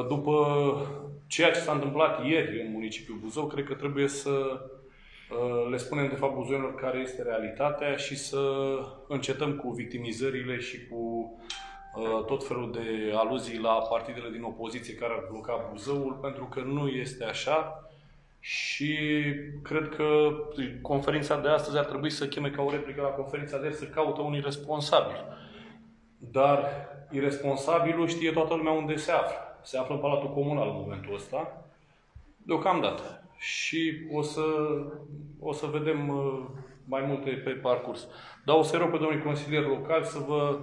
După ceea ce s-a întâmplat ieri în municipiul Buzău, cred că trebuie să le spunem de fapt buzoienilor care este realitatea și să încetăm cu victimizările și cu tot felul de aluzii la partidele din opoziție care ar bloca Buzăul, pentru că nu este așa. Și cred că conferința de astăzi ar trebui să cheme ca o replică la conferința de ieri, să caută un irresponsabil. Dar irresponsabilul știe toată lumea unde se află. Se află în Palatul Comunal în momentul ăsta, deocamdată. Și o să vedem mai multe pe parcurs. Dar o să rog pe domnii consilieri locali să vă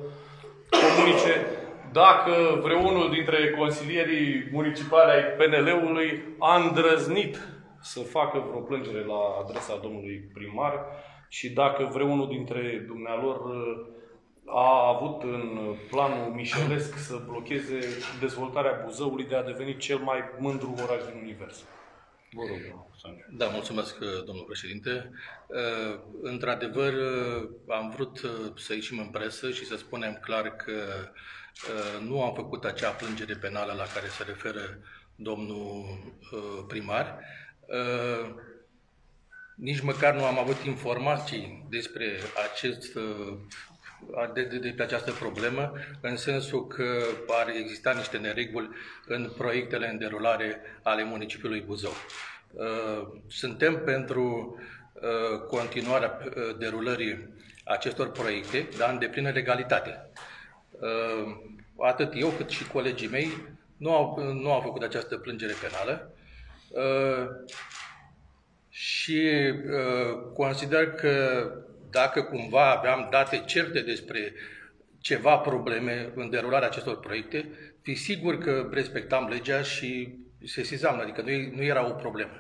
comunice dacă vreunul dintre consilierii municipali ai PNL-ului a îndrăznit să facă vreo plângere la adresa domnului primar și dacă vreunul dintre dumnealor a avut în planul mișelesc să blocheze dezvoltarea Buzăului de a deveni cel mai mândru oraș din univers. Vă rog, Sanju. Da, mulțumesc, domnul președinte. Într-adevăr, am vrut să ieșim în presă și să spunem clar că nu am făcut acea plângere penală la care se referă domnul primar. Nici măcar nu am avut informații despre despre această problemă, în sensul că ar exista niște nereguli în proiectele în derulare ale municipiului Buzău. Suntem pentru continuarea derulării acestor proiecte, dar în deplină legalitate. Atât eu cât și colegii mei nu au făcut această plângere penală și consider că dacă cumva aveam date certe despre ceva probleme în derularea acestor proiecte, fi sigur că respectam legea și sesizam, adică nu era o problemă.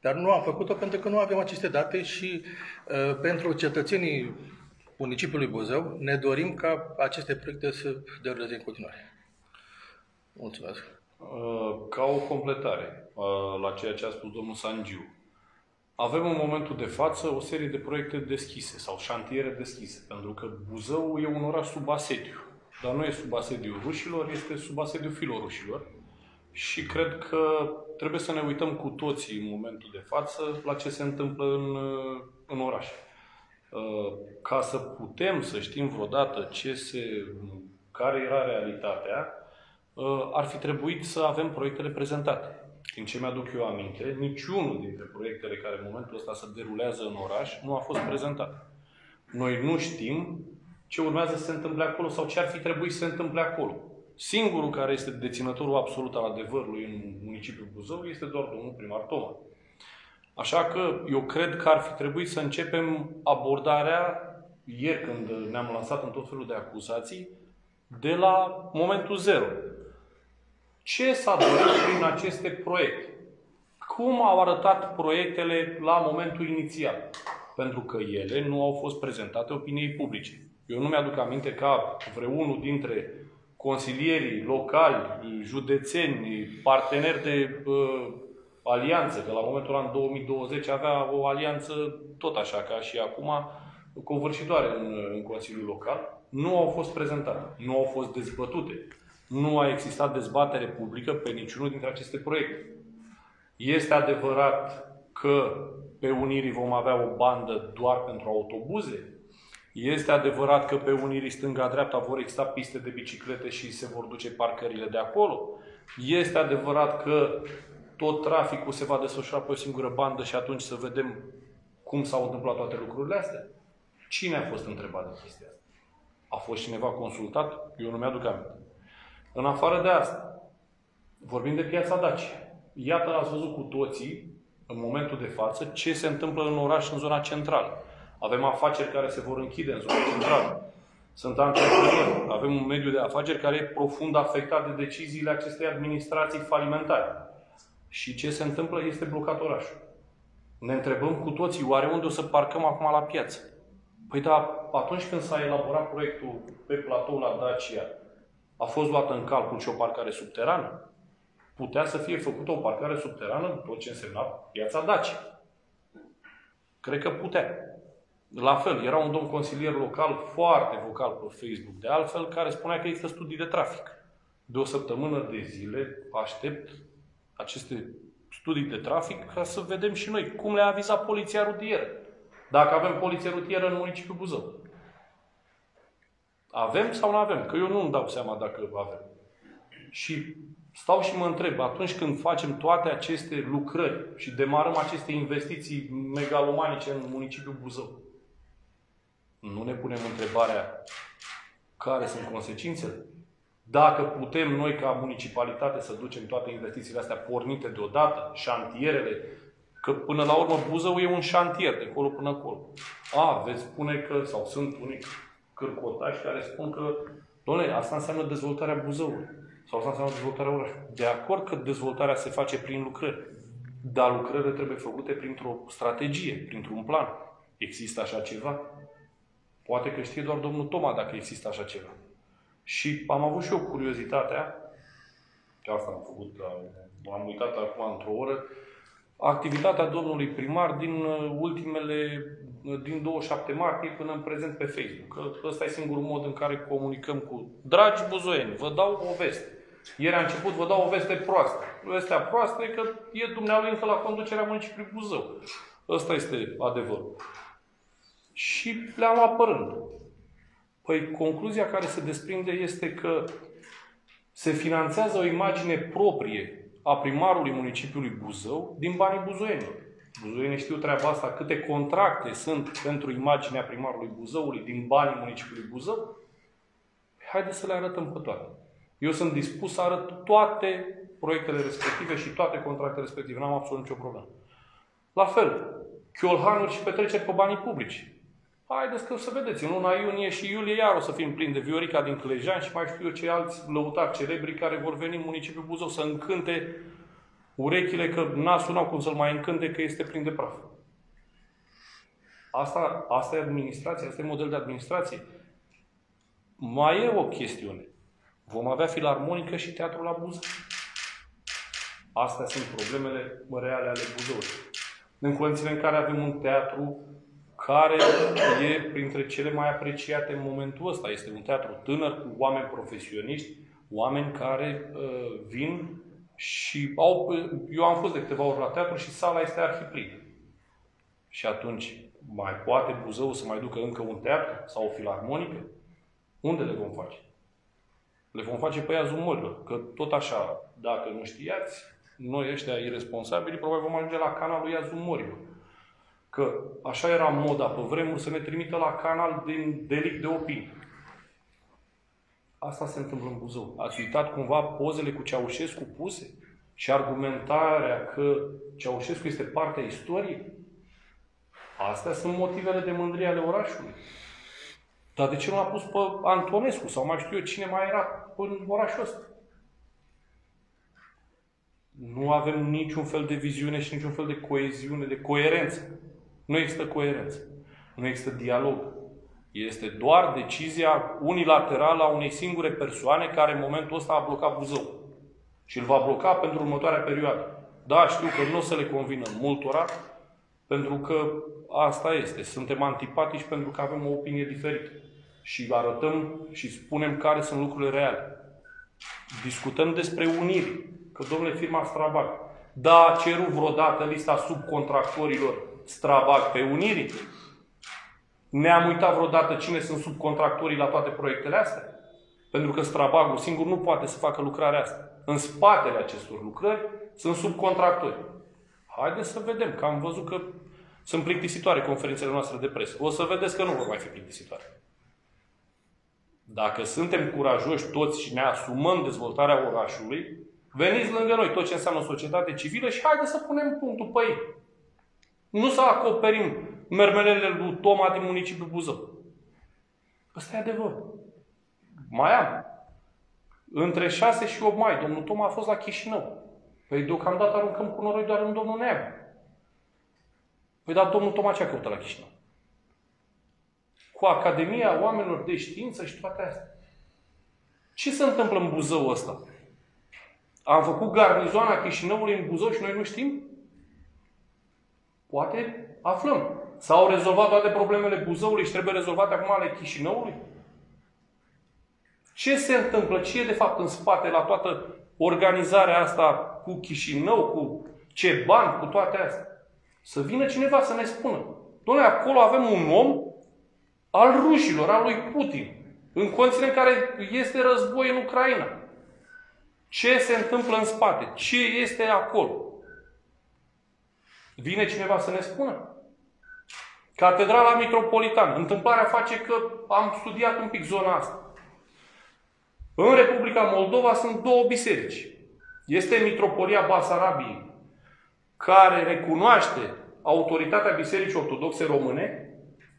Dar nu am făcut-o pentru că nu avem aceste date și pentru cetățenii municipiului Buzău ne dorim ca aceste proiecte să deruleze în continuare. Mulțumesc. Ca o completare la ceea ce a spus domnul Sangiu, avem în momentul de față o serie de proiecte deschise sau șantiere deschise, pentru că Buzău e un oraș sub asediu, dar nu e sub asediul rușilor, este sub asediul filorușilor. Și cred că trebuie să ne uităm cu toții în momentul de față la ce se întâmplă în oraș. Ca să putem să știm vreodată care era realitatea, ar fi trebuit să avem proiectele prezentate. Din ce mi-aduc eu aminte, niciunul dintre proiectele care în momentul ăsta se derulează în oraș nu a fost prezentat. Noi nu știm ce urmează să se întâmple acolo sau ce ar fi trebuit să se întâmple acolo. Singurul care este deținătorul absolut al adevărului în municipiul Buzău este doar domnul primar Toma. Așa că eu cred că ar fi trebuit să începem abordarea, ieri când ne-am lansat în tot felul de acuzații, de la momentul zero. Ce s-a dorit prin aceste proiecte? Cum au arătat proiectele la momentul inițial? Pentru că ele nu au fost prezentate opiniei publice. Eu nu mi-aduc aminte ca vreunul dintre consilierii locali, județeni, parteneri de alianță, că la momentul ăla, în 2020, avea o alianță tot așa ca și acum, covârșitoare în Consiliul Local, nu au fost prezentate, nu au fost dezbătute. Nu a existat dezbatere publică pe niciunul dintre aceste proiecte. Este adevărat că pe Unirii vom avea o bandă doar pentru autobuze? Este adevărat că pe Unirii stânga-dreapta vor exista piste de biciclete și se vor duce parcările de acolo? Este adevărat că tot traficul se va desfășura pe o singură bandă și atunci să vedem cum s-au întâmplat toate lucrurile astea? Cine a fost întrebat de chestia asta? A fost cineva consultat? Eu nu mi-aduc aminte. În afară de asta, vorbim de piața Dacia. Iată, ați văzut cu toții, în momentul de față, ce se întâmplă în oraș, în zona centrală. Avem afaceri care se vor închide în zona centrală. Sunt antreprenori. Avem un mediu de afaceri care e profund afectat de deciziile acestei administrații falimentare. Și ce se întâmplă este blocat orașul. Ne întrebăm cu toții, oare unde o să parcăm acum la piață? Păi da, atunci când s-a elaborat proiectul pe platou la Dacia, a fost luată în calcul și o parcare subterană? Putea să fie făcută o parcare subterană, tot ce însemna piața Dacia. Cred că putea. La fel, era un domn consilier local foarte vocal pe Facebook, de altfel, care spunea că există studii de trafic. De o săptămână de zile aștept aceste studii de trafic ca să vedem și noi cum le-a avizat poliția rutieră. Dacă avem poliție rutieră în municipiul Buzău. Avem sau nu avem? Că eu nu îmi dau seama dacă avem. Și stau și mă întreb, atunci când facem toate aceste lucrări și demarăm aceste investiții megalomanice în municipiul Buzău, nu ne punem întrebarea care sunt consecințele? Dacă putem noi ca municipalitate să ducem toate investițiile astea pornite deodată, șantierele, că până la urmă Buzău e un șantier, de acolo până acolo. Veți spune că, sau sunt unii cârcotași care spun că, dom'le, asta înseamnă dezvoltarea Buzăului. Sau asta înseamnă dezvoltarea orașului. De acord că dezvoltarea se face prin lucrări. Dar lucrările trebuie făcute printr-o strategie, printr-un plan. Există așa ceva? Poate că știe doar domnul Toma dacă există așa ceva. Și am avut și eu curiozitatea, că asta am făcut, am uitat acum într-o oră, activitatea domnului primar din 27 martie până în prezent pe Facebook. Că ăsta e singurul mod în care comunicăm cu dragi buzoieni. Vă dau o veste. Ieri a început, vă dau o veste proastă. Vestea proastă e că e dumnealui încă la conducerea municipiului Buzău. Ăsta este adevărul. Și le-am apărând. Păi concluzia care se desprinde este că se finanțează o imagine proprie a primarului municipiului Buzău din banii buzoienilor. Buzoienii știu treaba asta, câte contracte sunt pentru imaginea primarului Buzăului din banii municipiului Buzău. Haideți să le arătăm pe toate. Eu sunt dispus să arăt toate proiectele respective și toate contractele respective. N-am absolut nicio problemă. La fel, chiolhanuri și petreceri pe banii publici. Haideți că o să vedeți, în luna iunie și iulie iar o să fim plini de Viorica din Clejan și mai știu eu ce alți lăutari celebri care vor veni în municipiul Buzău să încânte urechile, că nasul n-au cum să-l mai încânte, că este plin de praf. Asta e administrație, asta e model de administrație. Mai e o chestiune. Vom avea filarmonică și teatru la Buzău. Astea sunt problemele reale ale Buzăului. În condițiile în care avem un teatru care e printre cele mai apreciate în momentul ăsta. Este un teatru tânăr cu oameni profesioniști, oameni care vin și au... Eu am fost de câteva ori la teatru și sala este arhiplină. Și atunci, mai poate Buzău să mai ducă încă un teatru sau o filarmonică? Unde le vom face? Le vom face pe Iazul Mărilor. Că tot așa, dacă nu știați, noi ăștia irresponsabili, probabil vom ajunge la canalul Iazul Mărilor. Că așa era moda pe vremuri să ne trimită la canal din delict de opinie. Asta se întâmplă în Buzău. Ați uitat cumva pozele cu Ceaușescu puse? Și argumentarea că Ceaușescu este partea istoriei? Astea sunt motivele de mândrie ale orașului. Dar de ce nu l-a pus pe Antonescu? Sau mai știu eu cine mai era în orașul ăsta? Nu avem niciun fel de viziune și niciun fel de coeziune, de coerență. Nu există coerență. Nu există dialog. Este doar decizia unilaterală a unei singure persoane care în momentul ăsta a blocat Buzău. Și îl va bloca pentru următoarea perioadă. Da, știu că nu o să le convină multora, pentru că asta este. Suntem antipatici pentru că avem o opinie diferită. Și arătăm și spunem care sunt lucrurile reale. Discutăm despre unire. Că, domnule, firma Strabag, da, a cerut vreodată lista subcontractorilor Strabag pe Unirii? Ne-am uitat vreodată cine sunt subcontractorii la toate proiectele astea? Pentru că Strabagul singur nu poate să facă lucrarea asta. În spatele acestor lucrări sunt subcontractori. Haideți să vedem, că am văzut că sunt plictisitoare conferințele noastre de presă. O să vedeți că nu vor mai fi plictisitoare. Dacă suntem curajoși toți și ne asumăm dezvoltarea orașului, veniți lângă noi, tot ce înseamnă societate civilă și haideți să punem punctul pe ei. Nu să acoperim mermelele lui Toma din municipiul Buzău. Ăsta e adevărul. Mai am. Între 6 și 8 mai, domnul Toma a fost la Chișinău. Păi deocamdată aruncăm cu noroi doar în domnul Neagu. Păi dar domnul Toma ce a căutat la Chișinău? Cu Academia Oamenilor de Știință și toate astea. Ce se întâmplă în Buzău ăsta? Am făcut garnizoana Chișinăului în Buzău și noi nu știm? Poate aflăm. S-au rezolvat toate problemele Buzăului și trebuie rezolvate acum ale Chișinăului? Ce se întâmplă? Ce e de fapt în spate la toată organizarea asta cu Chișinău, cu ce bani, cu toate astea? Să vină cineva să ne spună. Doamne, acolo avem un om al rușilor, al lui Putin, în condiții în care este război în Ucraina. Ce se întâmplă în spate? Ce este acolo? Vine cineva să ne spună? Catedrala Mitropolitană. Întâmplarea face că am studiat un pic zona asta. În Republica Moldova sunt două biserici. Este Mitropolia Basarabiei, care recunoaște autoritatea Bisericii Ortodoxe Române,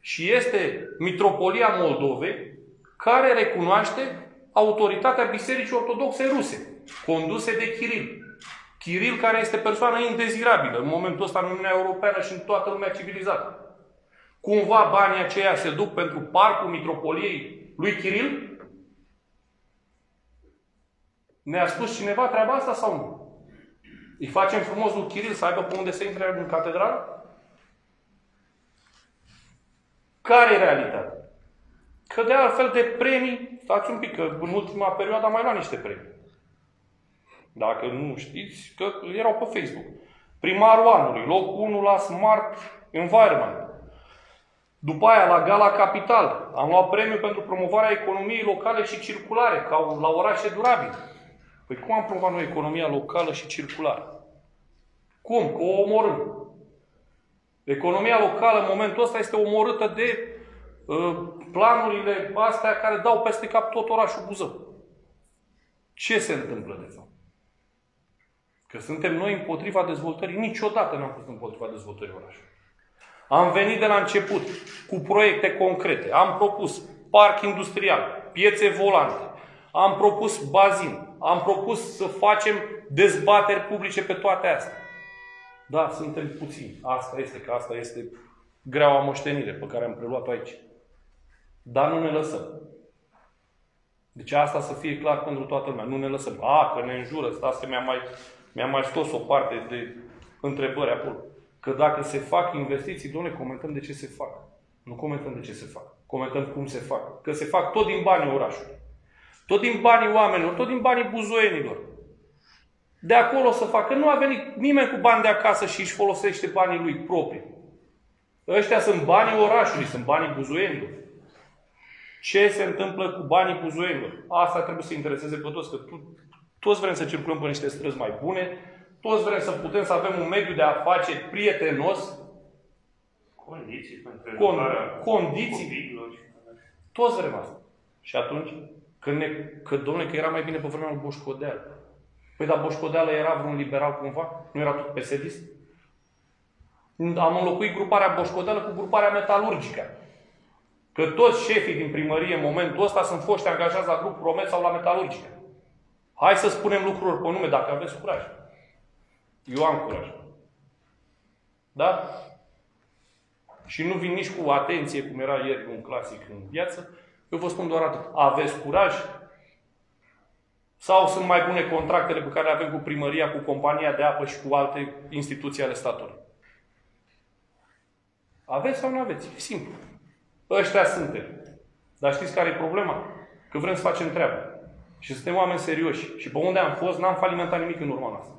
și este Mitropolia Moldovei, care recunoaște autoritatea Bisericii Ortodoxe Ruse, conduse de Kiril. Kiril, care este persoană indezirabilă în momentul ăsta în Uniunea Europeană și în toată lumea civilizată. Cumva banii aceia se duc pentru parcul Mitropoliei lui Kiril? Ne-a spus cineva treaba asta sau nu? Îi facem frumos lui Kiril să aibă pe unde să intre în catedrală? Care e realitatea? Că de altfel de premii, stați un pic, că în ultima perioadă am mai luat niște premii. Dacă nu știți, că erau pe Facebook. Primarul anului, locul 1 la Smart Environment. După aia, la Gala Capital, am luat premiul pentru promovarea economiei locale și circulare, la orașe durabile. Păi cum am promovat noi economia locală și circulară? Cum? Că o omorâm. Economia locală în momentul ăsta este omorâtă de planurile astea care dau peste cap tot orașul Buzău. Ce se întâmplă de fapt? Că suntem noi împotriva dezvoltării. Niciodată n-am fost împotriva dezvoltării orașului. Am venit de la început cu proiecte concrete. Am propus parc industrial, piețe volante. Am propus bazin. Am propus să facem dezbateri publice pe toate astea. Da, suntem puțini. Asta este, că asta este greaua moștenire pe care am preluat-o aici. Dar nu ne lăsăm. Deci asta să fie clar pentru toată lumea. Nu ne lăsăm. Că ne înjură. Stați că mi-a mai scos o parte de întrebări acolo. Că dacă se fac investiții, doamne, comentăm de ce se fac. Nu comentăm de ce se fac. Comentăm cum se fac. Că se fac tot din banii orașului. Tot din banii oamenilor. Tot din banii buzoienilor. De acolo să facă. Nu a venit nimeni cu bani de acasă și își folosește banii lui proprii. Ăștia sunt banii orașului. Sunt banii buzoienilor. Ce se întâmplă cu banii buzoienilor? Asta trebuie să intereseze pe toți. Că toți vrem să circulăm pe niște străzi mai bune. Toți vrem să putem să avem un mediu de afaceri prietenos. Condiții pentru condiții. Toți vrem asta. Și atunci, dom'le, că era mai bine pe vremea lui Boșcodeală. Păi, dar Boșcodeală era vreun liberal cumva? Nu era tot PSD-ist? Am înlocuit gruparea Boșcodeală cu gruparea metalurgică. Că toți șefii din primărie în momentul ăsta sunt foști angajați la grup Promet sau la metalurgică. Hai să spunem lucruri pe nume dacă aveți curaj. Eu am curaj. Da? Și nu vin nici cu atenție, cum era ieri un clasic în viață. Eu vă spun doar atât. Aveți curaj? Sau sunt mai bune contractele pe care le avem cu primăria, cu compania de apă și cu alte instituții ale statului? Aveți sau nu aveți? E simplu. Ăștia suntem. Dar știți care e problema? Că vrem să facem treaba. Și suntem oameni serioși. Și pe unde am fost, n-am falimentat nimic în urma noastră.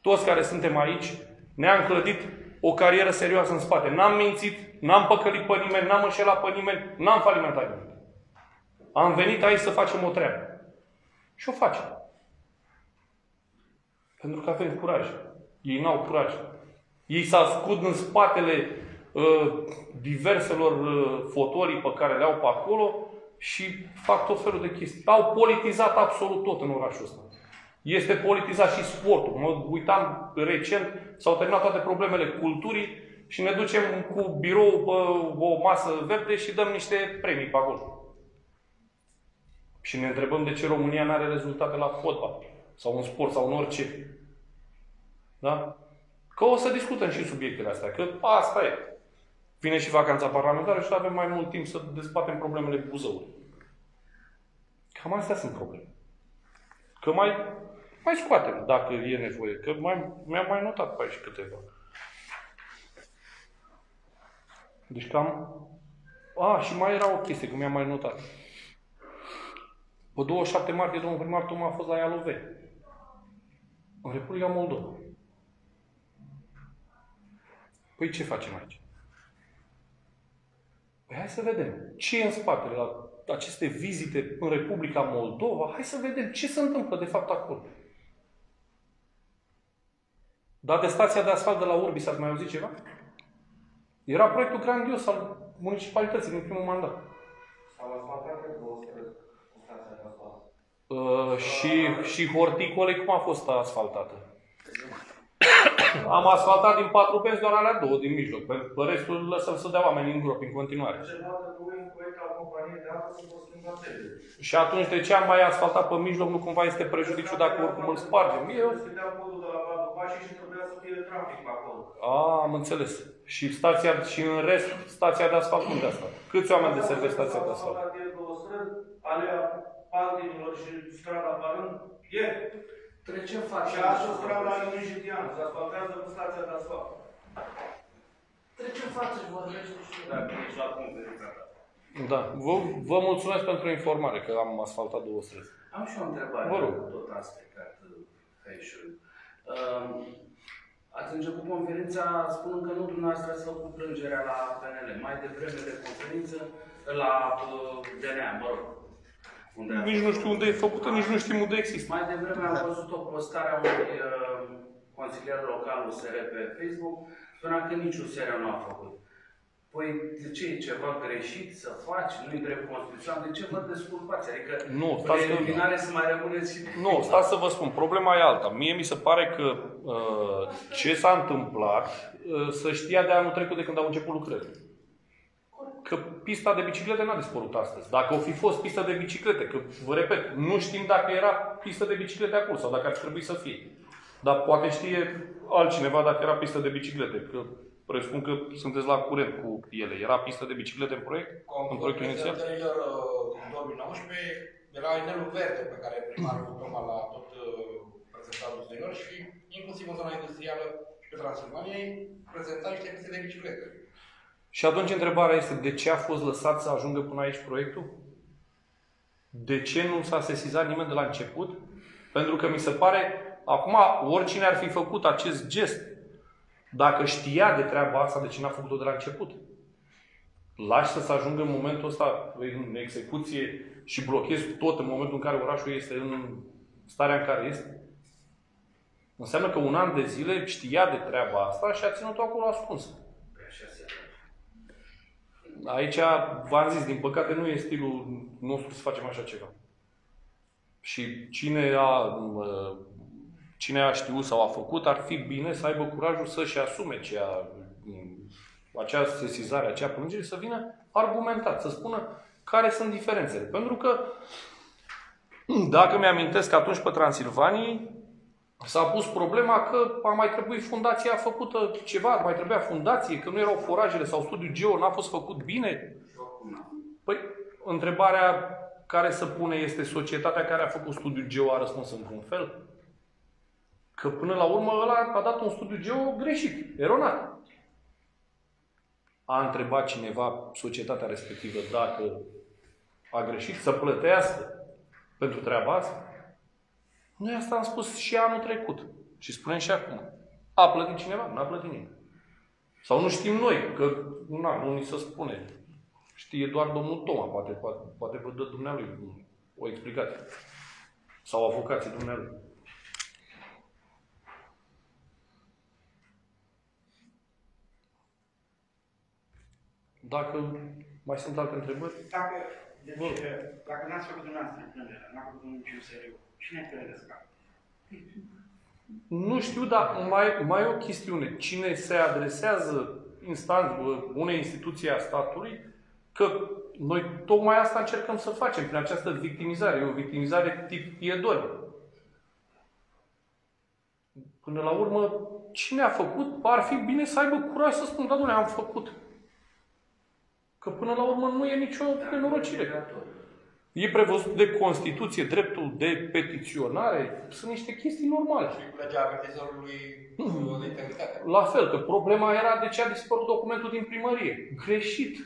Toți care suntem aici, ne-am clădit o carieră serioasă în spate. N-am mințit, n-am păcălit pe nimeni, n-am înșelat pe nimeni, n-am falimentat nimic. Am venit aici să facem o treabă. Și o facem. Pentru că avem curaj. Ei n-au curaj. Ei se ascund în spatele diverselor fotolii pe care le au pe acolo și fac tot felul de chestii. Au politizat absolut tot în orașul ăsta. Este politizat și sportul. Mă uitam recent, s-au terminat toate problemele culturii și ne ducem cu birou pe o masă verde și dăm niște premii pe acolo. Și ne întrebăm de ce România nu are rezultate la fotbal sau în sport sau în orice. Da? Că o să discutăm și subiectele astea, că asta e. Vine și vacanța parlamentară și avem mai mult timp să dezbatem problemele Buzăului. Cam astea sunt probleme. Că mai scoatem, dacă e nevoie. Că mi-am mai notat pe aici câteva. Deci cam... și mai era o chestie, că mi-am mai notat. Pe 27 martie, domnul primar Toma a fost la Ialoveni, în Republica Moldova. Păi ce facem aici? Păi hai să vedem ce e în spatele la aceste vizite în Republica Moldova. Hai să vedem ce se întâmplă de fapt acolo. Dar de stația de asfalt de la Urbi s-ați mai auzit ceva? Era proiectul grandios al municipalității din primul mandat. S-au asfaltat pe 2 străzi cu stația de asfalt. Și horticole, cum a fost asfaltată? Am asfaltat din 4 benzi doar alea 2 din mijloc. Pe restul lăsăm să dea oamenii în gropi în continuare. Și atunci de ce am mai asfaltat pe mijloc? Nu cumva este prejudiciu dacă oricum îl spargem? Se dea podul de la Vadu Pașii și trebuia să fie trafic acolo. Am înțeles. Și în rest, stația de asfalt unde asta? Câți oameni deservesc stația de asfalt? Alea Paldinilor și strada Barân e. Trecem față. Și așa strada la Iunjitian, se asfaltează cu stația de asfalt. Trecem față și vorbește și Dacă ești la conferința ta. Da. Vă mulțumesc pentru informare că am asfaltat 2 străzi. Am și o întrebare. Vă rog. Tot a stricat Feișul. Ați început conferința spunând că nu dumneavoastră ați făcut plângerea la PNL. Mai devreme de conferință, la DNA, mă rog. Nici nu știu unde e făcută, nici nu știm unde există. Mai devreme am văzut o postare a unui consilier local USR pe Facebook, spunea că nici USR nu a făcut. Păi de ce e ceva greșit să faci? Nu-i drept constituțional? De ce vă desculpați? Adică Nu, stați că... eliminare să mai rămâneți și... Nu, stați să vă spun, problema e alta. Mie mi se pare că ce s-a întâmplat să știa de anul trecut de când au început lucrările. Că pista de biciclete n-a dispărut astăzi. Dacă o fi fost pista de biciclete, că, vă repet, nu știm dacă era pistă de biciclete acolo sau dacă ar trebui să fie. Dar poate știe altcineva dacă era pistă de biciclete, că presupun că sunteți la curent cu ele. Era pistă de biciclete în proiect? În proiectul inițial? În 2019 era inelul verde pe care primarul Toma l-a tot prezentat ulterior și inclusiv în zona industrială și pe Transilvania prezenta niște piste de biciclete. Și atunci întrebarea este, de ce a fost lăsat să ajungă până aici proiectul? De ce nu s-a sesizat nimeni de la început? Pentru că mi se pare, acum, oricine ar fi făcut acest gest, dacă știa de treaba asta, de ce n-a făcut-o de la început? Lași să se ajungă în momentul ăsta în execuție și blochezi tot în momentul în care orașul este în starea în care este? Înseamnă că un an de zile știa de treaba asta și a ținut-o acolo ascunsă. Aici, v-am zis, din păcate nu e stilul nostru să facem așa ceva. Și cine a știut sau a făcut, ar fi bine să aibă curajul să-și asume acea sesizare, acea plângere, să vină argumentat, să spună care sunt diferențele. Pentru că, dacă mi-amintesc că atunci pe Transilvanii s-a pus problema că a mai trebuit fundația făcută ceva, mai trebuia fundație, că nu erau forajele sau studiul geo, n-a fost făcut bine. Păi, întrebarea care se pune este societatea care a făcut studiul geo a răspuns într-un fel? Că până la urmă ăla a dat un studiu geo greșit, eronat. A întrebat cineva societatea respectivă dacă a greșit să plătească pentru treaba asta? Noi asta am spus și anul trecut. Și spunem și acum. A plătit cineva? Nu a plătit nimeni. Sau nu știm noi, că nu ni se spune. Știe doar domnul Toma, poate vă dă dumnealui o explicație. Sau avocații dumnealui. Dacă mai sunt alte întrebări? Dacă n-ați făcut dumneavoastră plângerea, n-a făcut un seriu, cine credeți că? Nu știu, dar mai e o chestiune. Cine se adresează unei instituții a statului, că noi tocmai asta încercăm să facem prin această victimizare. E o victimizare tip Piedoni. Până la urmă, cine a făcut, ar fi bine să aibă curaj să spună, da, dom'le, am făcut. Că până la urmă nu e nicio nenorocire. E prevăzut de Constituție dreptul de petiționare. Sunt niște chestii normale. Și cu legea avertizorului de integritate. La fel, că problema era de ce a dispărut documentul din primărie. Greșit.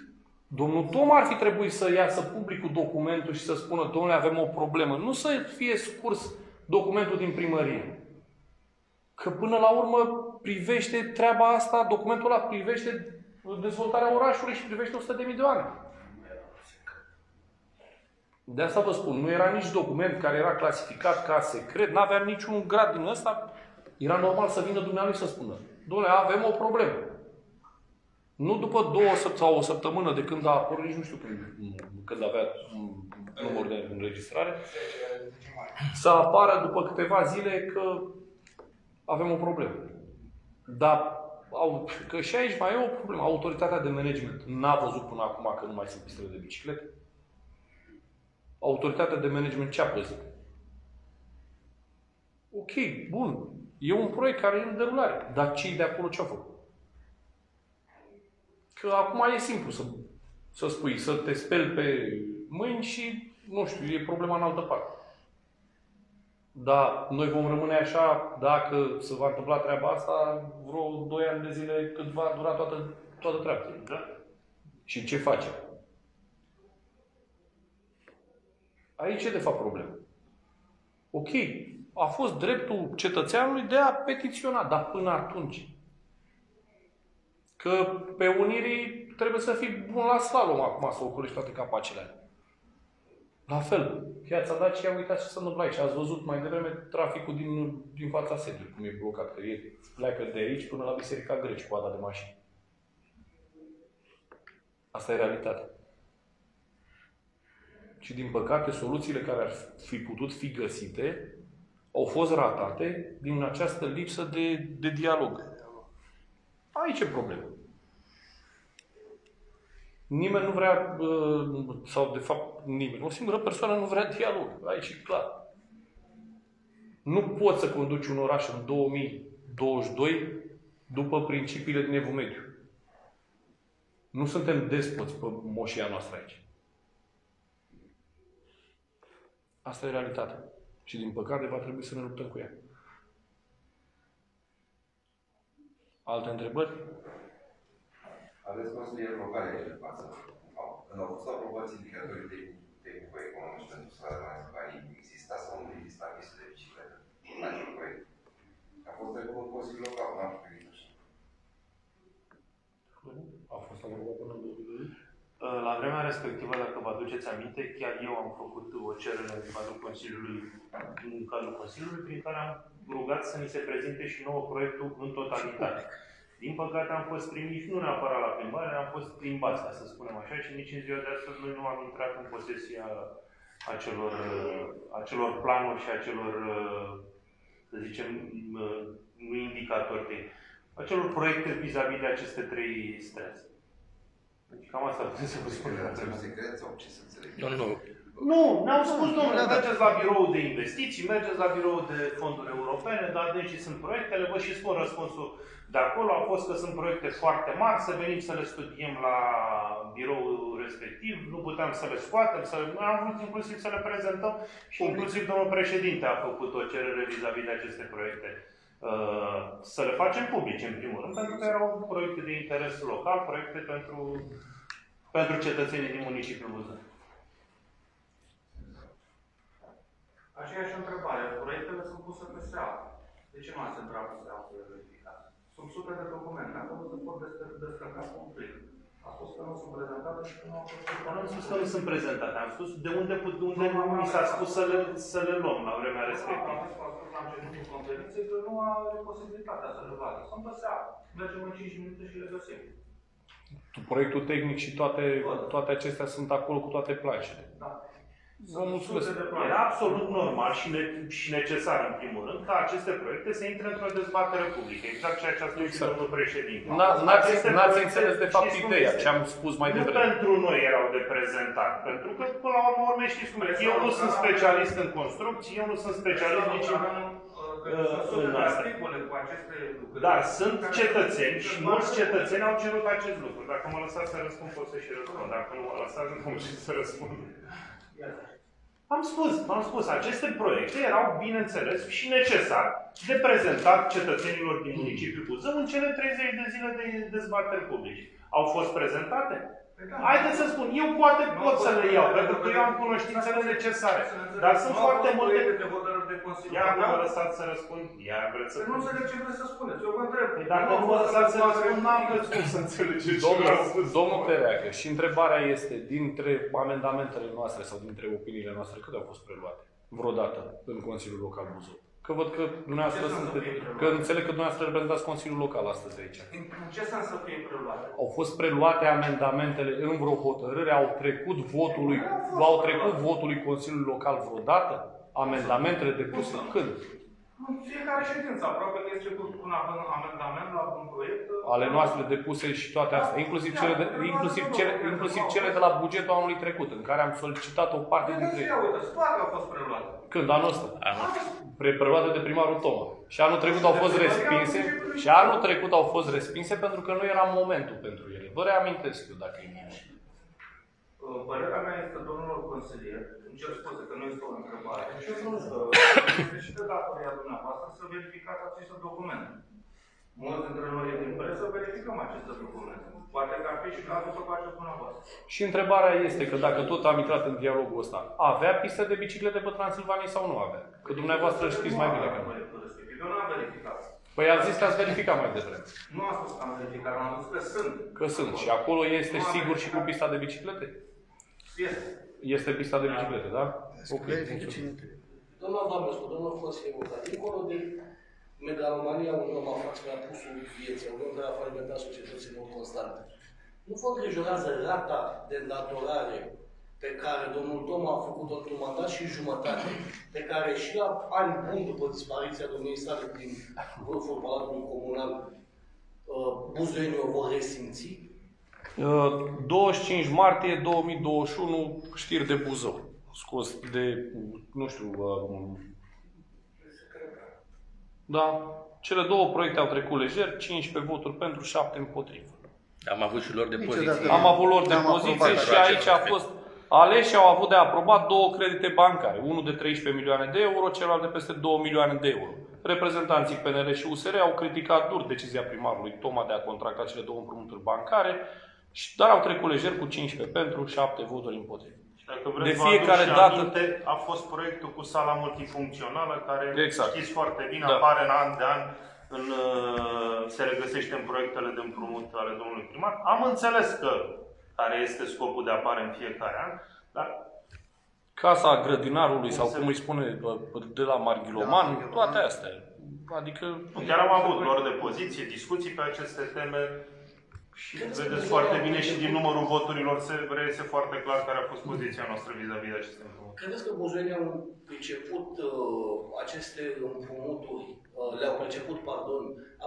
Domnul Tom ar fi trebuit să iasă publicul documentul și să spună, domnule, avem o problemă. Nu să fie scurs documentul din primărie. Că până la urmă privește treaba asta, documentul ăla privește dezvoltarea orașului și privește 100.000 de oameni. De asta vă spun, nu era nici document care era clasificat ca secret, n-avea niciun grad din ăsta. Era normal să vină dumnealui să spună, dom'le, avem o problemă. Nu după 2 sau o săptămână de când a apărut, nici nu știu când avea număr de înregistrare, să apară după câteva zile că avem o problemă. Dar că și aici mai e o problemă. Autoritatea de management n-a văzut până acum că nu mai sunt pistele de biciclete. Autoritatea de management ce a păzit? Ok, bun. E un proiect care e în derulare. Dar cei de acolo ce au făcut? Că acum e simplu să spui, să te speli pe mâini și, nu știu, e problema în altă parte. Dar noi vom rămâne așa dacă se va întâmpla treaba asta vreo 2 ani de zile cât va dura toată treaba. Da? Și ce facem? Aici e de fapt problema. Ok, a fost dreptul cetățeanului de a petiționa, dar până atunci. Că pe Unirii trebuie să fii bun la slalom acum să ocolești toate capacele alea. La fel, Piața Dacia, uitați ce se întâmplă aici. Ați văzut mai devreme traficul din fața sediului, cum e blocat, că e pleacă de aici până la Biserica Greci, coada de mașini. Asta e realitatea. Și din păcate, soluțiile care ar fi putut fi găsite au fost ratate din această lipsă de dialog. Aici e problema. Nimeni nu vrea, sau de fapt nimeni, o singură persoană nu vrea dialog. Aici e clar. Nu poți să conduci un oraș în 2022 după principiile din Evul Mediu. Nu suntem despoți pe moșia noastră aici. Asta e realitatea. Și din păcate va trebui să ne luptăm cu ea. Alte întrebări? Aveți consilieri locale aici de față. Când au fost aprobați indicatorii tehnico-economici pentru strada Transilvaniei, exista sau nu exista pistă de bicicletă în acel proiect? A fost trecut în Consiliul Local, n-am primit așa. A fost aprobat până în 2002? La vremea respectivă, dacă vă aduceți aminte, chiar eu am făcut o cerere în cadrul Consiliului, prin care am rugat să ni se prezinte și nouă proiectul în totalitate. Din păcate am fost trimiși, nu neapărat la plimbare, am fost plimbați, ca să spunem așa, și nici în ziua de astăzi noi nu am intrat în posesia acelor planuri și acelor, să zicem, nu indicatori, acelor proiecte vis-a-vis de aceste 3 străzi. Deci cam asta putem să vă spun. Era secret sau ce să înțeleg? Nu. Nu, ne-am spus, domnule, mergeți la biroul de investiții, mergeți la biroul de fonduri europene, dar deci sunt proiectele, vă și spun răspunsul de acolo, a fost că sunt proiecte foarte mari, să venim să le studiem la biroul respectiv, nu puteam să le scoatem, am vrut inclusiv să le prezentăm și inclusiv domnul președinte a făcut o cerere vis-a-vis de aceste proiecte. Să le facem publice, în primul rând, pentru că erau proiecte de interes local, proiecte pentru cetățenii din municipiul Buzău. Aceeași întrebare. Proiectele sunt puse pe SEAP. De ce nu ați intrat pe SEAP să le verificați? Sunt sute de documente. Acolo se pot descărca complet. A spus că nu sunt prezentate și că nu au fost prezentate. Nu am spus că nu sunt prezentate. Am spus de unde mi s-a spus să le luăm la vremea respectivă. Am spus la începutul conferinței că nu are posibilitatea să le vadă. Sunt pe SEAP. Mergem în 5 minute și le găsim. Proiectul tehnic și toate acestea sunt acolo cu toate planșele. Da. Vă mulțumesc. Era absolut normal și necesar, în primul rând, ca aceste proiecte să intre într-o dezbatere publică. Exact ceea ce a spus și domnul președinte. N-ați înțeles de fapt ideea, ce am spus mai devreme. Nu pentru noi erau de prezentat, pentru că, până la urmă, știți cum e. Eu nu sunt specialist în construcții, eu nu sunt specialist nici în asta. Dar sunt cetățeni și mulți cetățeni au cerut acest lucru. Dacă mă lăsați să răspund, pot să și răspund. Dacă nu mă lăsați, nu pot și să răspund. Am spus, aceste proiecte erau, bineînțeles, și necesar de prezentat cetățenilor din municipiul Buzău în cele 30 de zile de dezbateri publice. Au fost prezentate? Haideți să spun, eu poate pot să le iau, pentru că eu am cunoștințele necesare. Dar sunt foarte multe... Ia nu mă lăsați să răspund. Ia vreți să... Nu înțeleg ce vreți să spuneți, eu vă întreb. Dacă nu mă lăsați să răspund, n-am vreți cum să înțelegeți. Domnul Pereacă, și întrebarea este, dintre amendamentele noastre sau dintre opiniile noastre, câte au fost preluate vreodată în Consiliul Local Buzău? Că văd că dumneavoastră că înțeleg că dumneavoastră reprezentați Consiliul Local astăzi aici. În ce sens să fie preluate? Au fost preluate amendamentele în vreo hotărâre, au trecut votului Consiliului Local vreodată? Amendamentele depuse când? În fiecare ședință, aproape că este cu un amendament la un proiect. Ale noastre depuse și toate astea, inclusiv cele de la bugetul anului trecut, în care am solicitat o parte dintre ele. Uite, toate au fost preluate. Când? Anul ăsta? Preluate de primarul Toma. Și anul trecut au fost respinse. Și anul trecut au fost respinse pentru că nu era momentul pentru ele. Vă reamintesc eu dacă e bine. Părerea mea este, domnul consilier, îmi cer scuze că nu este o întrebare, este și de datoria dumneavoastră să verificați aceste documente. Mulți dintre noi din presă verificăm aceste documente. Poate că ar fi și cazul să faceți dumneavoastră. Și întrebarea este că dacă tot am intrat în dialogul ăsta, avea piste de biciclete pe Transilvania sau nu avea? Că dumneavoastră știți mai bine că nu. Eu nu am verificat. Păi ați zis că ați verificat mai devreme. Nu am spus că am verificat, am spus că sunt. Că sunt. Și acolo este sigur și cu pista de biciclete? Este. Este pista de biciclete, da? Ok. Doamna Vamescu, domnul consilier, dincolo de megalomania unui om aflat care a pus în vieță, un om care a falimentat societății în mod constant, nu vă îngrijorează rata de îndatorare pe care domnul Toma a făcut-o într-un mandat și jumătate, pe care și la ani buni după dispariția domniei sale din vârful Palatului Comunal, buzoienii o vor resimți? 25 martie 2021, știri de Buzău. Scos de, nu știu, da, cele două proiecte au trecut lejer, 15 voturi pentru, 7 împotrivă. Am avut și lor de poziție. Am avut lor de poziție și aici a fost... Aleși au avut de aprobat două credite bancare, unul de 13 milioane de euro, celălalt de peste 2 milioane de euro. Reprezentanții PNL și USR au criticat dur decizia primarului Toma de a contracta cele două împrumuturi bancare, dar au trecut lejer cu 15 pentru, 7 voturi împotrivă. Dacă vreți, de fiecare dată aminte, a fost proiectul cu sala multifuncțională, care exact. Știți foarte bine, da. Apare în an de an, se regăsește în proiectele de împrumut ale domnului primar. Am înțeles care este scopul de a apare în fiecare an, dar... Casa grădinarului, sau cum îi spune, de la Marghiloman, toate astea. Adică... Chiar am avut lor de poziție, discuții pe aceste teme. Și vedeți foarte bine și din numărul voturilor se reiese foarte clar care a fost poziția noastră vis-a-vis de aceste împrumuturi. Credeți că buzoienii au priceput aceste împrumuturi, le-au priceput,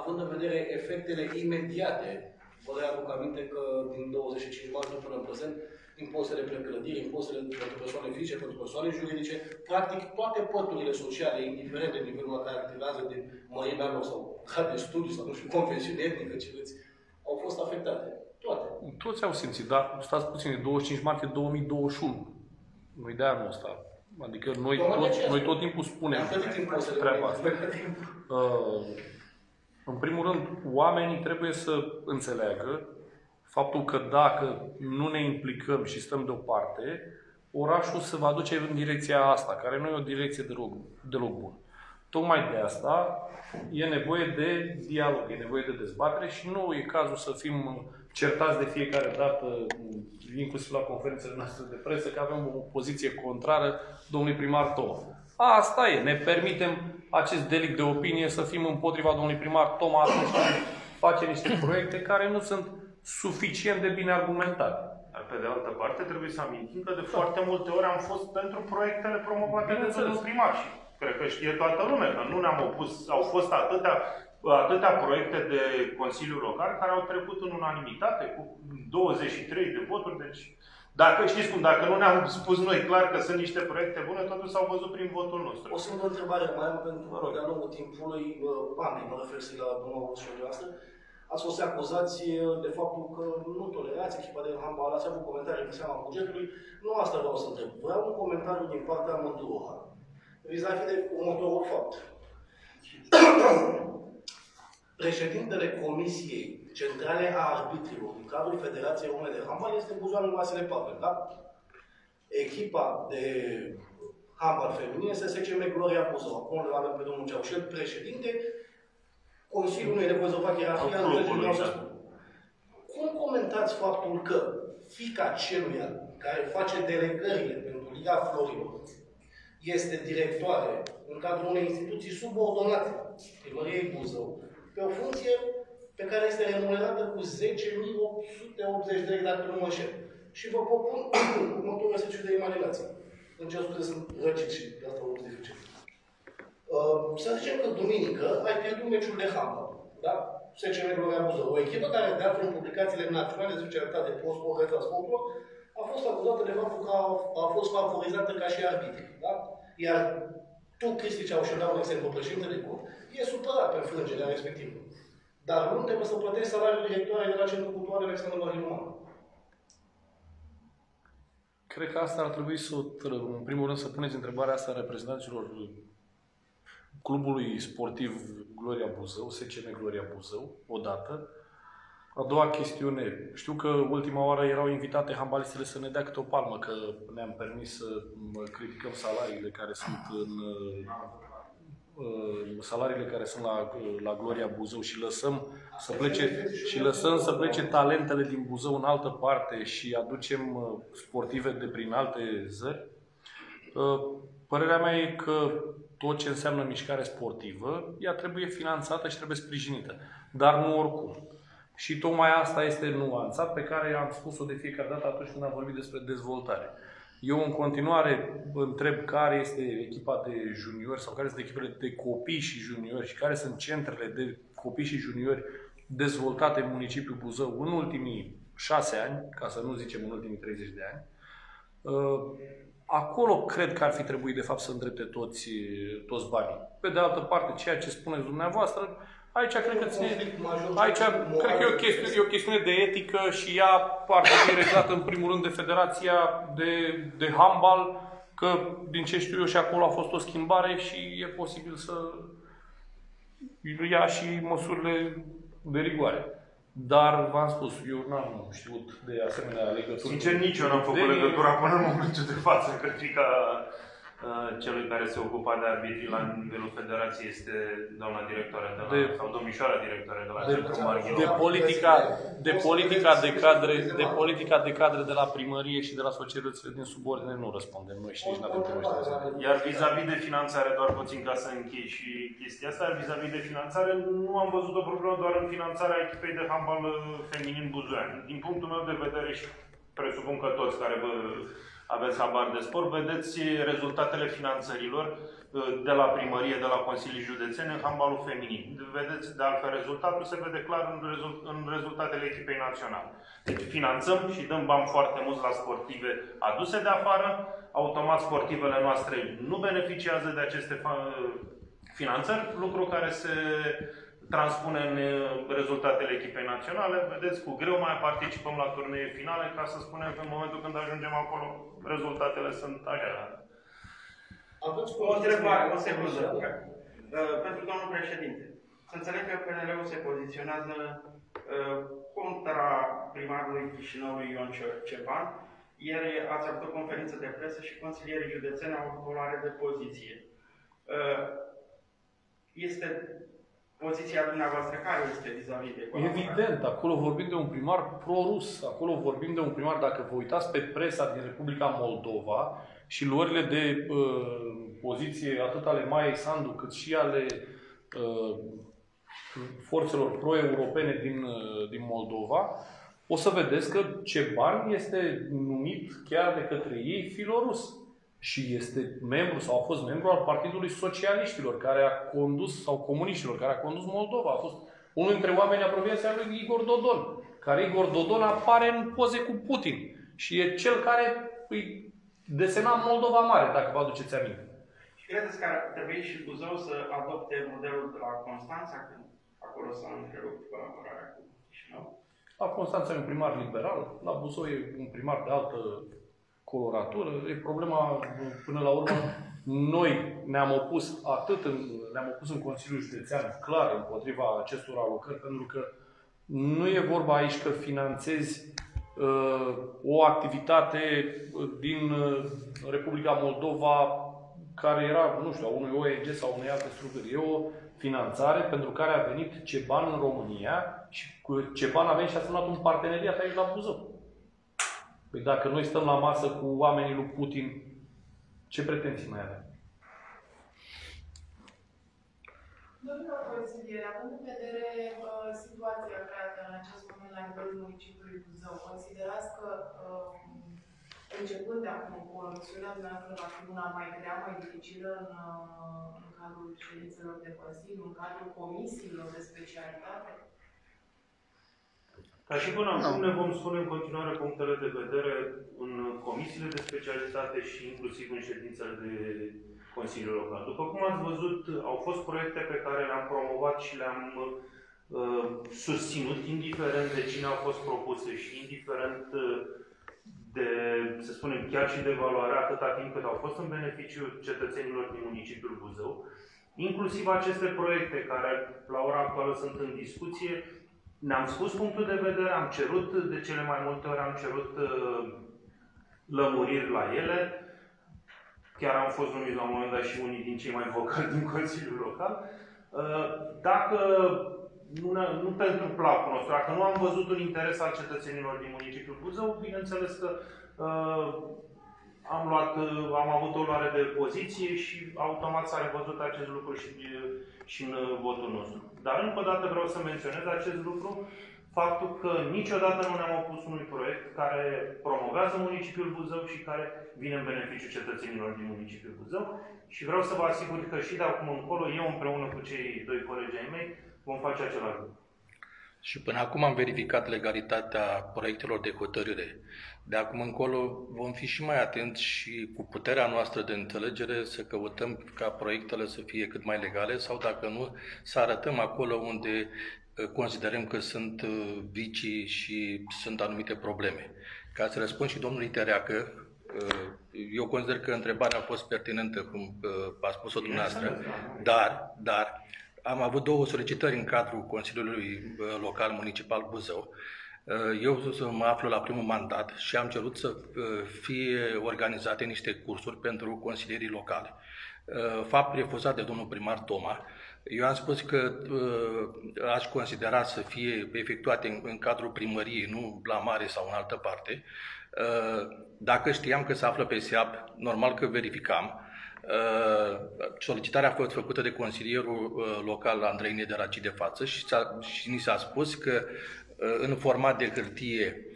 având în vedere efectele imediate? Vă readuc aminte că din 25 martie până în prezent, impozitele pe clădiri, impozitele pentru persoane fizice, pentru persoane juridice, practic toate păturile sociale, indiferent de nivelul la care activează, de mărimea lor sau grad de studiu sau nu știu, confesiune etnică, ce vreți, au fost afectate. Toate. Toți au simțit, dar stați puțin, 25 martie 2021. Nu-i de anul ăsta. Adică noi tot timpul spunem treaba asta. În primul rând, oamenii trebuie să înțeleagă faptul că dacă nu ne implicăm și stăm deoparte, orașul se va duce în direcția asta, care nu e o direcție deloc bună. Tocmai de asta e nevoie de dialog, e nevoie de dezbatere și nu e cazul să fim certați de fiecare dată, inclusiv la conferințele noastre de presă, că avem o poziție contrară domnului primar Toma. Asta e, ne permitem acest delict de opinie să fim împotriva domnului primar Toma atunci când face niște proiecte care nu sunt suficient de bine argumentate. Dar pe de altă parte trebuie să amintim că de foarte multe ori am fost pentru proiectele promovate de domnul primar și cred că știe toată lumea că nu ne-am opus, au fost atâtea proiecte de Consiliul Local care au trecut în unanimitate cu 23 de voturi, deci dacă știți cum, dacă nu ne-am spus noi clar că sunt niște proiecte bune, totul s-au văzut prin votul nostru. O singură întrebare mai am pentru că de-a lungul timpului, mă refer și la domnul și dumneavoastră, ați fost acuzați de faptul că nu tolerați echipa de handbal, ați avut comentarii pe seama bugetului. Nu asta vreau să întreb. Vreau un comentariu din partea amândurora vis-a-vis de următorul fapt. Președintele Comisiei Centrale a Arbitrilor din cadrul Federației Române de Handbal este Buzoanul Vasile Pavel, da? Echipa de handbal feminin este SCM Gloria Buzău. Acum îl avem pe domnul Ceaușel, președinte. Consiliul nu e nevoie să fac ierarhia, cum comentați faptul că fiica celuia care face delegările pentru Liga Florilor este directoare în cadrul unei instituții subordonate Primăriei Buzău, pe o funcție pe care este remunerată cu 10.880 de lei, dacă nu mă înșel. Și vă propun următorul exercițiu de imaginație. În ce scuze sunt răcit și de asta o dificil. Să zicem că duminică ai pierdut meciul de handbal, da? SCM Gloria Buzău, o echipă care, de altfel, în publicațiile naționale de specialitate post-sport, retrasportul, a fost acuzată de faptul că a fost favorizată ca și arbitri, da? Iar tu, Cristi Ceaușel, dau un exemplu, președintele CUP, e supărat pe înfrângerea respectivă. Dar nu trebuie să plătești salariul directoarei de la Centrul Cultural Alexandru Mariluman. Cred că asta ar trebui să, în primul rând, să puneți întrebarea asta reprezentanților clubului sportiv Gloria Buzău, SCM Gloria Buzău, odată. A doua chestiune, știu că ultima oară erau invitate handbalistele să ne dea câte o palmă, că ne-am permis să criticăm salariile care sunt la Gloria Buzău și lăsăm să plece talentele din Buzău în altă parte și aducem sportive de prin alte zări. Părerea mea e că tot ce înseamnă mișcare sportivă, ea trebuie finanțată și trebuie sprijinită, dar nu oricum. Și tocmai asta este nuanța pe care am spus-o de fiecare dată atunci când am vorbit despre dezvoltare. Eu în continuare întreb care este echipa de juniori sau care sunt echipele de copii și juniori și care sunt centrele de copii și juniori dezvoltate în municipiul Buzău în ultimii 6 ani, ca să nu zicem în ultimii 30 de ani. Acolo cred că ar fi trebuit de fapt să îndrepte toți banii. Pe de altă parte, ceea ce spuneți dumneavoastră, aici cred că e o chestiune de etică și ea poate fi reglată în primul rând de Federația de Handbal, că din ce știu eu și acolo a fost o schimbare și e posibil să ia și măsurile de rigoare. Dar v-am spus, eu n-am știut de asemenea legături. Sincer, nici eu n-am făcut legătura până în momentul de față, că fica celui care se ocupa de arbitrii la nivelul federației este doamna directoare sau domnișoara directoare de la Centrul Marghilor. De politica de cadre de la primărie și de la societățile din subordine nu răspundem noi și nici n-avem cunoștință. Iar vis-a-vis de finanțare, doar puțin ca să închei și chestia asta, vis-a-vis de finanțare, nu am văzut o problemă doar în finanțarea echipei de handbal feminin buzoian. Din punctul meu de vedere și presupun că toți care aveți habar de sport, vedeți rezultatele finanțărilor de la primărie, de la Consilii Județene în handbalul feminin. Vedeți, de altfel, rezultatul se vede clar în rezultatele echipei naționale. Deci finanțăm și dăm bani foarte mulți la sportive aduse de afară. Automat sportivele noastre nu beneficiază de aceste finanțări, lucru care se transpune în rezultatele echipei naționale. Vedeți, cu greu mai participăm la turnee finale, ca să spunem că în momentul când ajungem acolo, rezultatele sunt așa. O întrebare, o secundă. Pentru domnul președinte. Să înțeleg că PNL-ul se poziționează contra primarului Chișinăului Ion Ceban. Ieri ați avut o conferință de presă și consilierii județeni au avut o luare de poziție. Este poziția dumneavoastră care este vis-a-vis de colaborare? Evident, acolo vorbim de un primar pro-rus, acolo vorbim de un primar, dacă vă uitați pe presa din Republica Moldova și luările de poziție atât ale Maiei Sandu cât și ale forțelor pro-europene din Moldova, o să vedeți că Ceban este numit chiar de către ei filorus. Și este membru sau a fost membru al Partidului Socialiștilor, care a condus, sau comuniștilor, care a condus Moldova. A fost unul dintre oamenii apropiați al lui Igor Dodon, care Igor Dodon apare în poze cu Putin. Și e cel care îi desena Moldova Mare, dacă vă aduceți aminte. Și credeți că ar trebui și Buzău să adopte modelul de la Constanța, când acolo s-a întrerupt colaborarea cu Chișinău? La Constanța e un primar liberal, la Buzău e un primar de altă coloratură. E problema, până la urmă, Noi ne-am opus ne-am opus în Consiliul Județean clar împotriva acestor alocări, pentru că nu e vorba aici că finanțezi o activitate din Republica Moldova care era, nu știu, a unui ONG sau unei alte structuri. E o finanțare pentru care a venit CEBAN în România și cu CEBAN a venit și a semnat un parteneriat aici la Buzău. Păi dacă noi stăm la masă cu oamenii lui Putin, ce pretenții mai avem? Domnul consilier, având în vedere situația creată în acest moment la nivelul municipiului Buzău, considerați că începând de acum cu misiunea noastră va fi una mai grea, mai dificilă în cadrul ședințelor de Consiliu, în cadrul comisiilor de specialitate? Ca și până acum ne vom spune în continuare punctele de vedere în comisiile de specialitate și inclusiv în ședințele de Consiliul Local. După cum ați văzut, au fost proiecte pe care le-am promovat și le-am susținut, indiferent de cine au fost propuse și indiferent de, să spunem, chiar și de valoare, atâta timp cât au fost în beneficiul cetățenilor din municipiul Buzău. Inclusiv aceste proiecte care la ora actuală sunt în discuție, ne-am spus punctul de vedere, am cerut, de cele mai multe ori am cerut lămuriri la ele. Chiar am fost numiți la un moment dat și unii din cei mai vocali din Consiliul Local. Dacă nu pentru placul nostru, dacă nu am văzut un interes al cetățenilor din municipiul Buzău, bineînțeles că am avut o luare de poziție și automat s-a revăzut acest lucru și în votul nostru. Dar încă o dată vreau să menționez acest lucru, faptul că niciodată nu ne-am opus unui proiect care promovează municipiul Buzău și care vine în beneficiul cetățenilor din municipiul Buzău. Și vreau să vă asigur că și de acum încolo, eu împreună cu cei doi colegi ai mei, vom face același lucru. Și până acum am verificat legalitatea proiectelor de hotărâre. De acum încolo vom fi și mai atenți și cu puterea noastră de înțelegere să căutăm ca proiectele să fie cât mai legale sau dacă nu, să arătăm acolo unde considerăm că sunt vicii și sunt anumite probleme. Ca să răspund și domnului Tereacă, eu consider că întrebarea a fost pertinentă, cum a spus-o dumneavoastră, dar am avut două solicitări în cadrul Consiliului Local Municipal Buzău. Eu mă aflu la primul mandat și am cerut să fie organizate niște cursuri pentru consilierii locale. Fapt refuzat de domnul primar Toma. Eu am spus că aș considera să fie efectuate în cadrul primăriei, nu la mare sau în altă parte. Dacă știam că se află pe SEAP, normal că verificam. Solicitarea a fost făcută de consilierul local Andrei Nederaci de față și ni s-a spus că în format de hârtie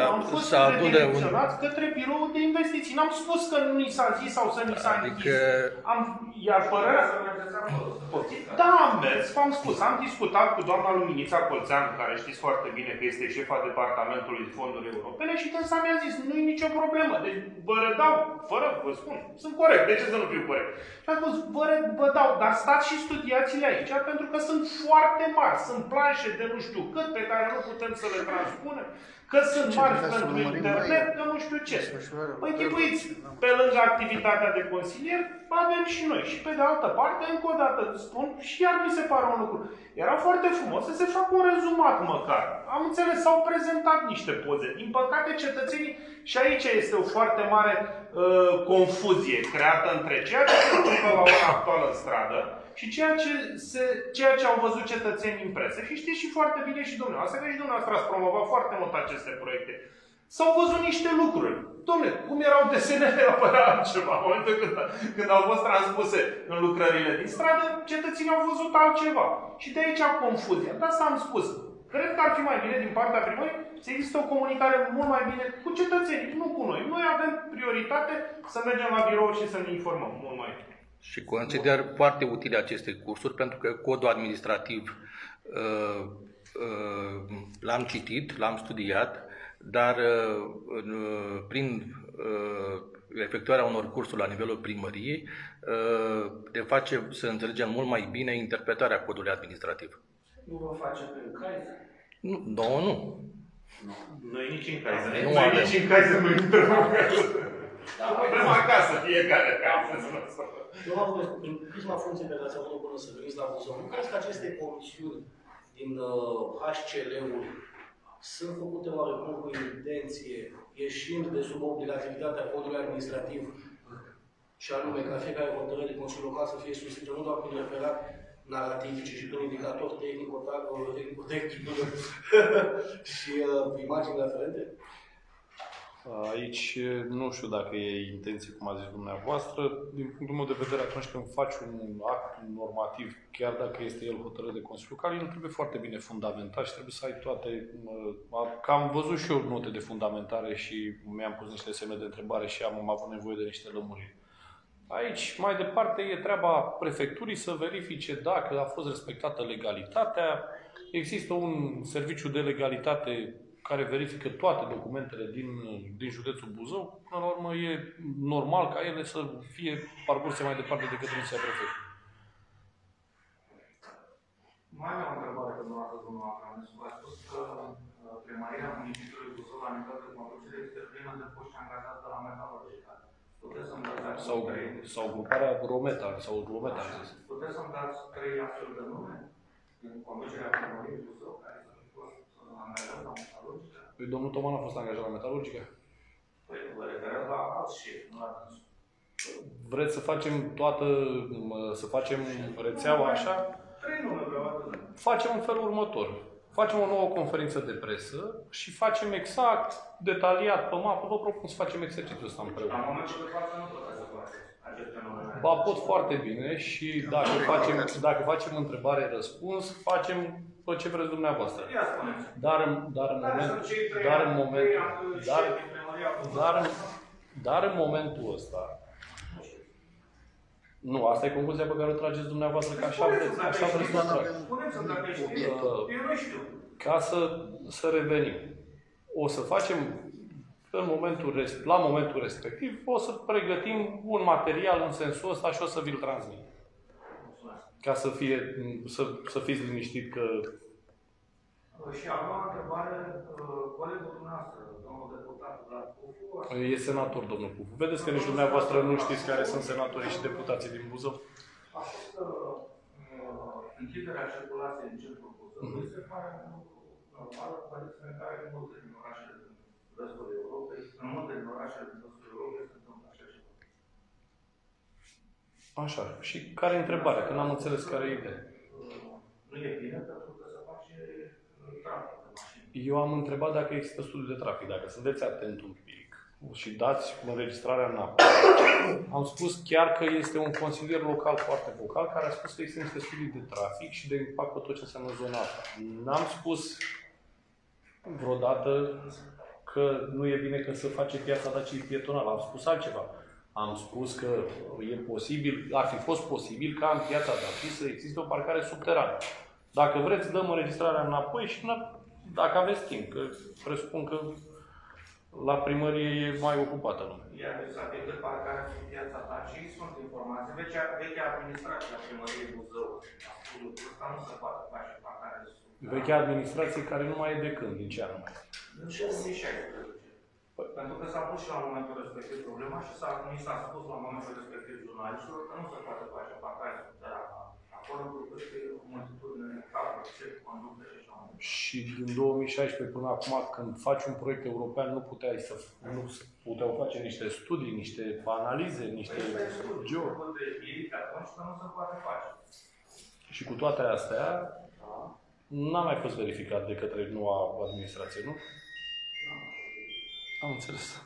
am fost redirecționați către biroul de investiții. N-am spus că nu ni s-a zis sau să ni s-a închis. Iar părerea... Da, am mers, v-am spus. Am discutat cu doamna Luminița Colțeanu, care știți foarte bine că este șefa departamentului de fonduri europene și dânsa mi-a zis, nu e nicio problemă. Deci vă redau, fără, vă spun, sunt corect. De ce să nu fiu corect? Și am spus, vă dau, dar stați și studiați-le aici, pentru că sunt foarte mari. Sunt planșe de nu știu cât pe care nu putem să le transpunem. Că sunt mari pentru internet, că nu știu ce. Păi chipuiți, pe lângă activitatea de consilier, avem și noi. Și pe de altă parte, încă o dată spun, și iar mi se pare un lucru. Era foarte frumos să se facă un rezumat măcar. Am înțeles, s-au prezentat niște poze. Din păcate, cetățenii, și aici este o foarte mare confuzie creată între ceea ce se întâmplă la ora actuală în stradă și ceea ce au văzut cetățenii în presă. Și știți și foarte bine și dumneavoastră, că și dumneavoastră ați promovat foarte mult aceste proiecte. S-au văzut niște lucruri. Dom'le, cum erau desenele, apărea altceva. În momentul când au fost transpuse în lucrările din stradă, cetățenii au văzut altceva. Și de aici confuzia. Dar s-am spus, cred că ar fi mai bine din partea primării să există o comunicare mult mai bine cu cetățenii, nu cu noi. Noi avem prioritate să mergem la birou și să ne informăm mult mai bine. Și consider foarte utile aceste cursuri, pentru că codul administrativ l-am citit, l-am studiat, dar prin efectuarea unor cursuri la nivelul primăriei ne face să înțelegem mult mai bine interpretarea codului administrativ. Nu vă face prin Kaiser? Nu. Noi nici în Kaiser. Nu avem. Nici în Kaiser nu intrăm. Problema acasă, fiecare acasă. Domnul Vulescu, prin prisma funcției pe care ați avut-o până să veniți la Buzău, nu crezi că aceste comisiuni din HCL-uri sunt făcute oarecum cu intenție, ieșind de sub obligativitatea codului administrativ, și anume ca fiecare hotărâre de Consiliul Local să fie susținută nu doar prin referat narrativ, ci și prin indicator tehnico-tehnic și imagini aferente? Aici nu știu dacă e intenție, cum a zis dumneavoastră. Din punctul meu de vedere, atunci când faci un act normativ, chiar dacă este el hotărât de Consiliul Local, el trebuie foarte bine fundamentat și trebuie să ai toate... Că am văzut și eu note de fundamentare și mi-am pus niște semne de întrebare și am avut nevoie de niște lămuriri. Aici, mai departe, e treaba prefecturii să verifice dacă a fost respectată legalitatea. Există un serviciu de legalitate care verifică toate documentele din județul Buzău. Până la urmă, e normal ca ele să fie parcurse mai departe decât Comisia Prefectului. Mai am o întrebare că dumneavoastră, domnul Acranescu, a spus că Primăria Municipiului Buzău la nivel de conducere este plină de foști angajați de la Metalurgica. Puteți să-mi dați sau gruparea Rometa, sau Rometa, am zis. Puteți să-mi dați 3 astfel de nume din conducerea Primăriei Buzău care să fi fost angajați la Metalurgica? Păi domnul Toman a fost angajat la Metalurgica? Păi vă referați la alți șefi, nu la dânsul. Vreți să facem să facem rețeaua așa? 3 nume vreau atât. Facem în felul următor. Facem o nouă conferință de presă și facem exact, detaliat, pe mapă. Vă propun să facem exercițiul ăsta împreună. La momentul de față nu puteți să faceți aceste nume. Ba, pot foarte bine și dacă facem întrebare-răspuns, facem pe ce vreți dumneavoastră. Ia spuneți. Dar în momentul ăsta, nu, asta e concluzia pe care o trageți dumneavoastră, că așa vreți să o trag. Spuneți-mi dacă știți. Eu nu știu. Ca să revenim. O să facem, la momentul respectiv, o să pregătim un material în sensul ăsta și o să vi-l transmit. Ca să fiți liniștit că... Și a doua întrebare, colegul dumneavoastră, domnul deputat Vlad Pufu... E senator, domnul Pufu. Vedeți că nici dumneavoastră nu știți care sunt senatorii și deputații din Buzău? A fost închiderea circulației în centrul Buzăului se pare un lucru normal, în care în multe din orașele din restul Europei, în multe din orașele din restul Europei se întâmplă așa ceva. Așa. Și care e întrebarea? Că n-am înțeles care e ideea. Nu e bine pentru că se face trafic de mașini. Eu am întrebat dacă există studiu de trafic, dacă sunteți atent un pic și dați înregistrarea înapoi. Am spus chiar că este un consilier local foarte vocal care a spus că există niște studii de trafic și de impact pe tot ce înseamnă zona asta. N-am spus vreodată că nu e bine că să face piața Daciei pietonală. Am spus altceva. Am spus că e posibil, ar fi fost posibil ca în piața Dacii să existe o parcare subterană. Dacă vreți, dăm înregistrarea înapoi și dacă aveți timp, că presupun că la primărie e mai ocupată lumea. Iar exact de parcare în piața Dacii sunt informații. Vechea administrație a primăriei Buzău a spus lucrul ăsta, nu se poate face parcare subterană. Vechea administrație care nu mai e de când, din ce anume? În 2016. Pentru că s-a pus și la momentul respectiv problema și mi s-a spus la momentul respectiv jurnalistilor că nu se poate face parcare subterană. Acolo că este o multitudine de cablu, ce conducte și așa. Și din 2016 până acum, când faci un proiect european, nu puteau face niște studii, niște analize, niște geo. Și cu toate astea, n-a mai fost verificat de către noua administrație, nu? Am înțeles.